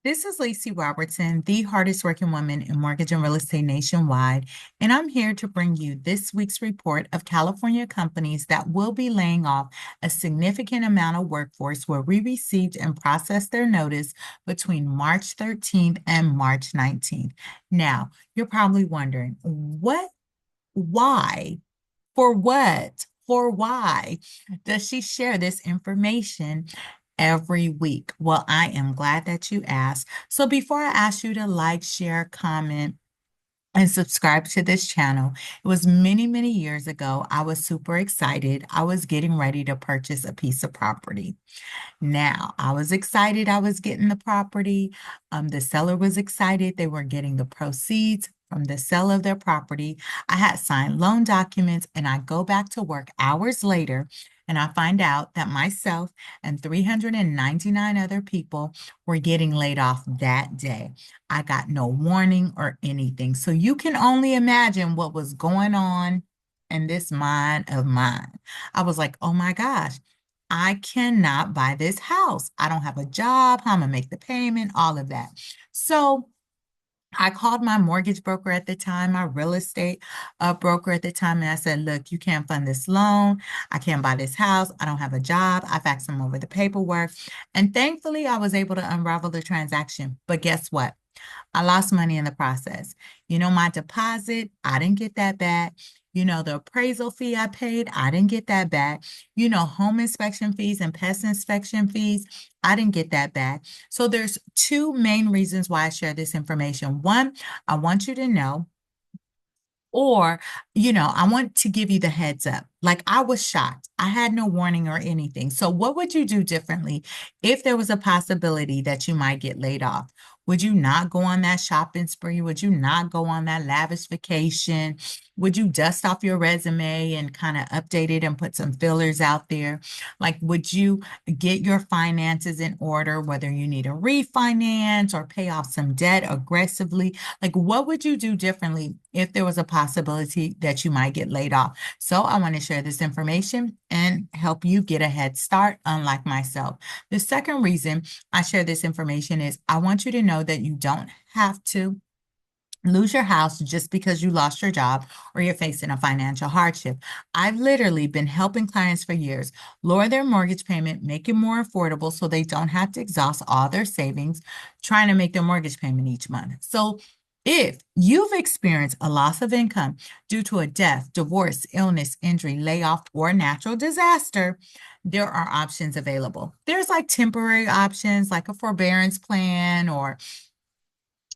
This is Lacy Robertson, the hardest working woman in mortgage and real estate nationwide, and I'm here to bring you this week's report of California companies that will be laying off a significant amount of workforce where we received and processed their notice between March 13th and March 19th. Now, you're probably wondering, why, for why does she share this information every week? Well, I am glad that you asked. So before I ask you to like, share, comment, and subscribe to this channel, it was many, many years ago. I was super excited. I was getting ready to purchase a piece of property. Now, I was excited I was getting the property. The seller was excited they were getting the proceeds from the sale of their property. I had signed loan documents, and I go back to work hours later, and I find out that myself and 399 other people were getting laid off that day. I got no warning or anything. So you can only imagine what was going on in this mind of mine. I was like, oh my gosh. I cannot buy this house. I don't have a job. How am I gonna make the payment? All of that. So I called my mortgage broker at the time, my real estate broker at the time, and I said, look, you can't fund this loan. I can't buy this house. I don't have a job. I faxed them over the paperwork. And thankfully, I was able to unravel the transaction. But guess what? I lost money in the process. My deposit, I didn't get that back. The appraisal fee I paid, I didn't get that back. Home inspection fees and pest inspection fees, I didn't get that back. So there's two main reasons why I share this information. One, I want you to know, or, I want to give you the heads up. Like, I was shocked. I had no warning or anything. So what would you do differently if there was a possibility that you might get laid off? Would you not go on that shopping spree? Would you not go on that lavish vacation? Would you dust off your resume and kind of update it and put some fillers out there? Like, would you get your finances in order, whether you need a refinance or pay off some debt aggressively? Like, what would you do differently if there was a possibility that you might get laid off? So I want to share this information and help you get a head start, unlike myself. The second reason I share this information is I want you to know that you don't have to lose your house just because you lost your job or you're facing a financial hardship. I've literally been helping clients for years lower their mortgage payment, make it more affordable so they don't have to exhaust all their savings trying to make their mortgage payment each month. So if you've experienced a loss of income due to a death, divorce, illness, injury, layoff, or natural disaster, there are options available. There's like temporary options like a forbearance plan or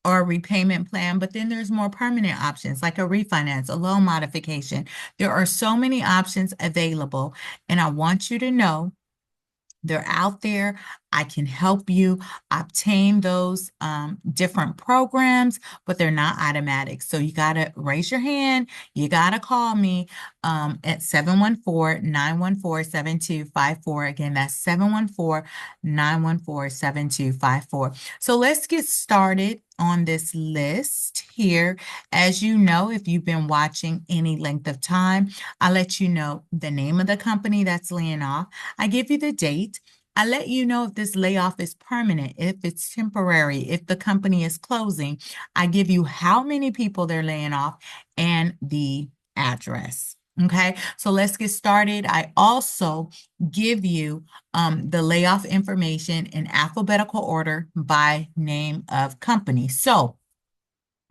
a repayment plan, but then there's more permanent options like a refinance, a loan modification. There are so many options available, and I want you to know they're out there. I can help you obtain those different programs, but they're not automatic. So you got to raise your hand. You got to call me at 714-914-7254. Again, that's 714-914-7254. So let's get started on this list here. As you know, if you've been watching any length of time, I'll let you know the name of the company that's laying off. I give you the date. I let you know if this layoff is permanent, if it's temporary, if the company is closing. I give you how many people they're laying off and the address. Okay, so let's get started. I also give you the layoff information in alphabetical order by name of company. So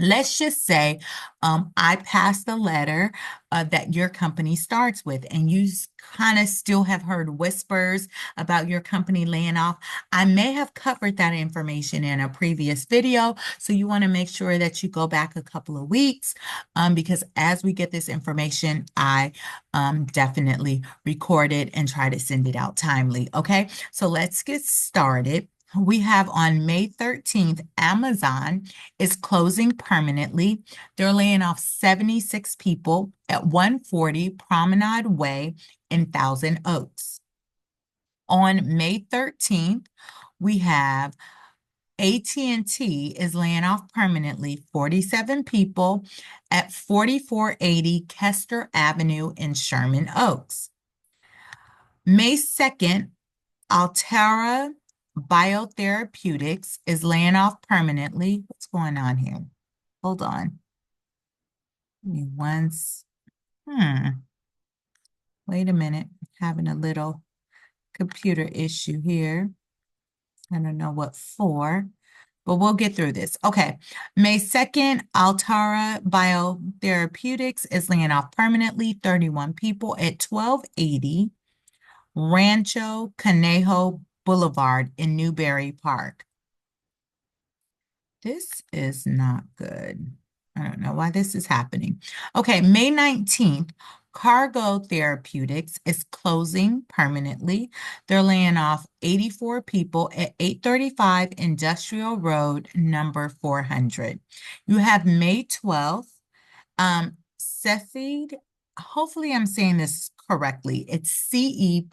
let's just say I passed the letter that your company starts with, and you kind of still have heard whispers about your company laying off. I may have covered that information in a previous video, so you want to make sure that you go back a couple of weeks because as we get this information, I definitely record it and try to send it out timely. Okay, so let's get started. We have on May 13th, Amazon is closing permanently. They're laying off 76 people at 140 Promenade Way in Thousand Oaks. On May 13th, we have AT&T is laying off permanently 47 people at 4480 Kester Avenue in Sherman Oaks. May 2nd, Altera Biotherapeutics is laying off permanently. What's going on here? Hold on. Give me once. Wait a minute. Having a little computer issue here. I don't know what for, but we'll get through this. Okay. May 2nd, Altara Biotherapeutics is laying off permanently 31 people at 1280 Rancho Conejo Boulevard in Newberry Park. This is not good. I don't know why this is happening. Okay, May 19th, Cargo Therapeutics is closing permanently. They're laying off 84 people at 835 Industrial Road, number 400. You have May 12th, Cepheid, hopefully I'm saying this correctly. It's Cepheid.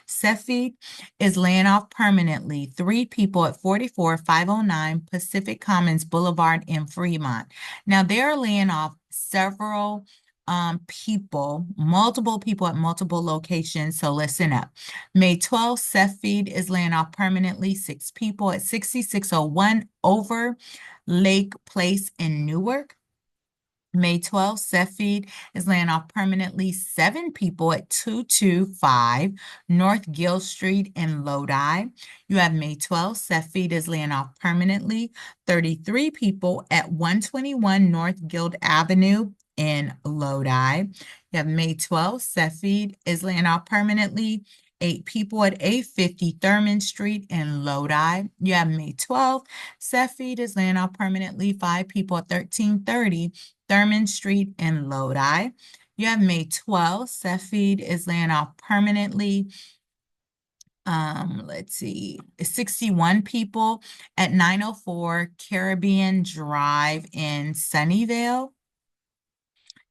Cepheid is laying off permanently 3 people at 44509 Pacific Commons Boulevard in Fremont. Now they're laying off several people, multiple people at multiple locations. So listen up. May 12th, Cepheid is laying off permanently 6 people at 6601 Over Lake Place in Newark. May 12th, Cepheid is laying off permanently 7 people at 225 North Gill Street in Lodi. You have May 12th, Cepheid is laying off permanently 33 people at 121 North Guild Avenue in Lodi. You have May 12th, Cepheid is laying off permanently 8 people at 850 Thurman Street in Lodi. You have May 12th, Cepheid is laying off permanently 5 people at 1330 Thurman Street in Lodi. You have May 12th, Cepheid is laying off permanently. Let's see, 61 people at 904 Caribbean Drive in Sunnyvale.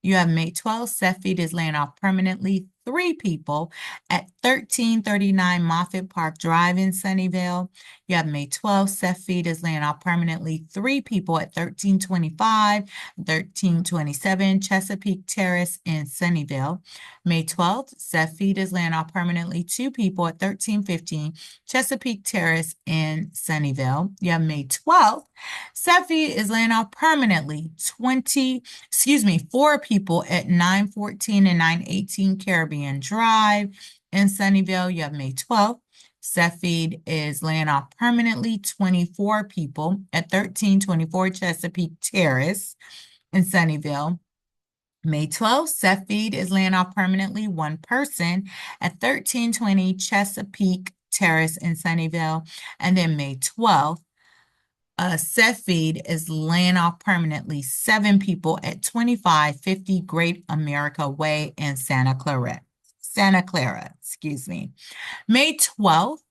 You have May 12th, Cepheid is laying off permanently 3 people at 1339 Moffett Park Drive in Sunnyvale. You have May 12th, Cepheid is laying off permanently 3 people at 1325, 1327 Chesapeake Terrace in Sunnyvale. May 12th, Cepheid is laying off permanently 2 people at 1315 Chesapeake Terrace in Sunnyvale. You have May 12th, Cepheid is laying off permanently 4 people at 914 and 918 Caribbean Drive in Sunnyvale. You have May 12th. Cepheid is laying off permanently 24 people at 1324 Chesapeake Terrace in Sunnyvale. May 12th, Cepheid is laying off permanently 1 person at 1320 Chesapeake Terrace in Sunnyvale. And then May 12th, Cepheid is laying off permanently 7 people at 2550 Great America Way in Santa Clara, excuse me. May 12th,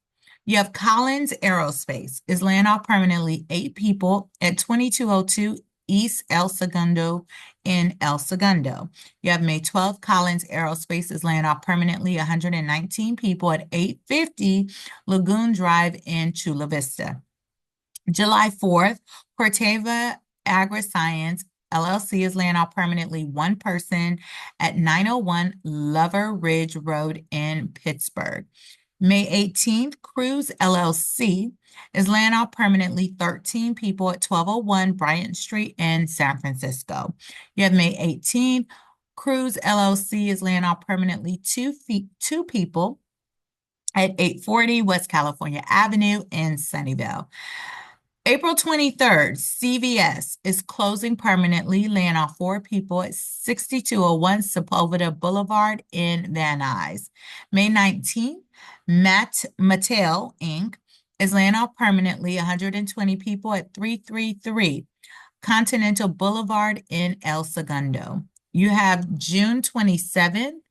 you have Collins Aerospace is laying off permanently 8 people at 2202 East El Segundo in El Segundo. You have May 12th, Collins Aerospace is laying off permanently 119 people at 850 Lagoon Drive in Chula Vista. July 4th, Corteva AgriScience LLC is laying off permanently 1 person at 901 Lover Ridge Road in Pittsburgh. May 18th, Cruise LLC is laying off permanently 13 people at 1201 Bryant Street in San Francisco. You have May 18th, Cruise LLC is laying off permanently 2 people at 840 West California Avenue in Sunnyvale. April 23rd, CVS is closing permanently, laying off 4 people at 6201 Sepulveda Boulevard in Van Nuys. May 19th, Mattel Inc. is laying off permanently 120 people at 333 Continental Boulevard in El Segundo. You have June 27th,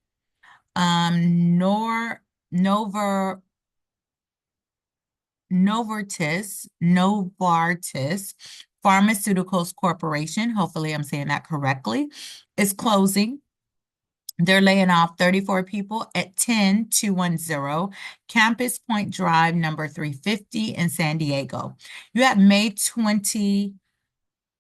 Novartis Pharmaceuticals Corporation, hopefully I'm saying that correctly, is closing. They're laying off 34 people at 10210 Campus Point Drive, number 350 in San Diego. You have May 20,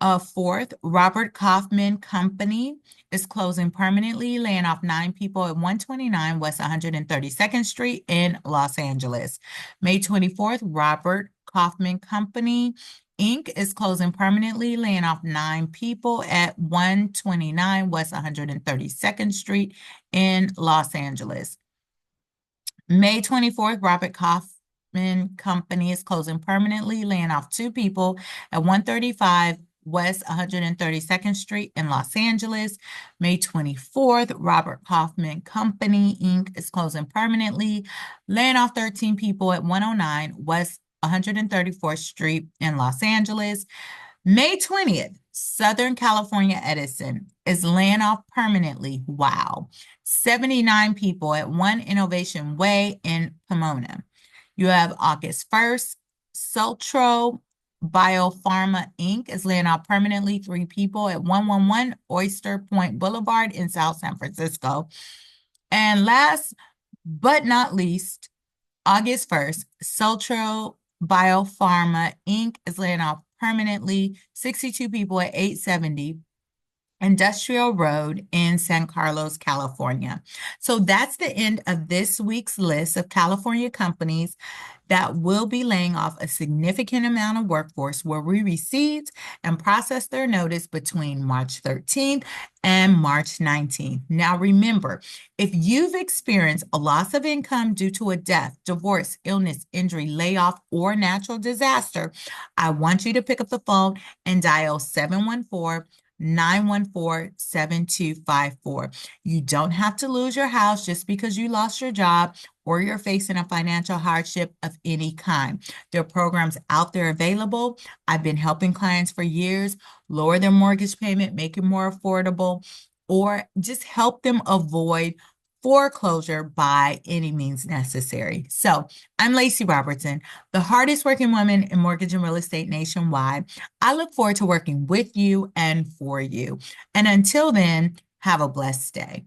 Fourth, Robert Kaufman Company is closing permanently, laying off 9 people at 129 West 132nd Street in Los Angeles. May 24th, Robert Kaufman Company Inc. is closing permanently, laying off 9 people at 129 West 132nd Street in Los Angeles. May 24th, Robert Kaufman Company is closing permanently, laying off 2 people at 135 West 132nd Street in Los Angeles. May 24th, Robert Kaufman Company Inc. is closing permanently, laying off 13 people at 109 West 134th Street in Los Angeles. May 20th, Southern California Edison is laying off permanently. Wow. 79 people at One Innovation Way in Pomona. You have August 1st, Sultro Biopharma Inc. is laying off permanently 3 people at 111 Oyster Point Boulevard in South San Francisco. And last but not least, August 1st, Sultro Biopharma Inc. is laying off permanently 62 people at 870 Industrial Road in San Carlos, California. So that's the end of this week's list of California companies that will be laying off a significant amount of workforce where we received and processed their notice between March 13th and March 19th. Now remember, if you've experienced a loss of income due to a death, divorce, illness, injury, layoff, or natural disaster, I want you to pick up the phone and dial 714-914-7254. You don't have to lose your house just because you lost your job or you're facing a financial hardship of any kind. There are programs out there available. I've been helping clients for years lower their mortgage payment, make it more affordable, or just help them avoid foreclosure by any means necessary. So I'm Lacy Robertson, the hardest working woman in mortgage and real estate nationwide. I look forward to working with you and for you. And until then, have a blessed day.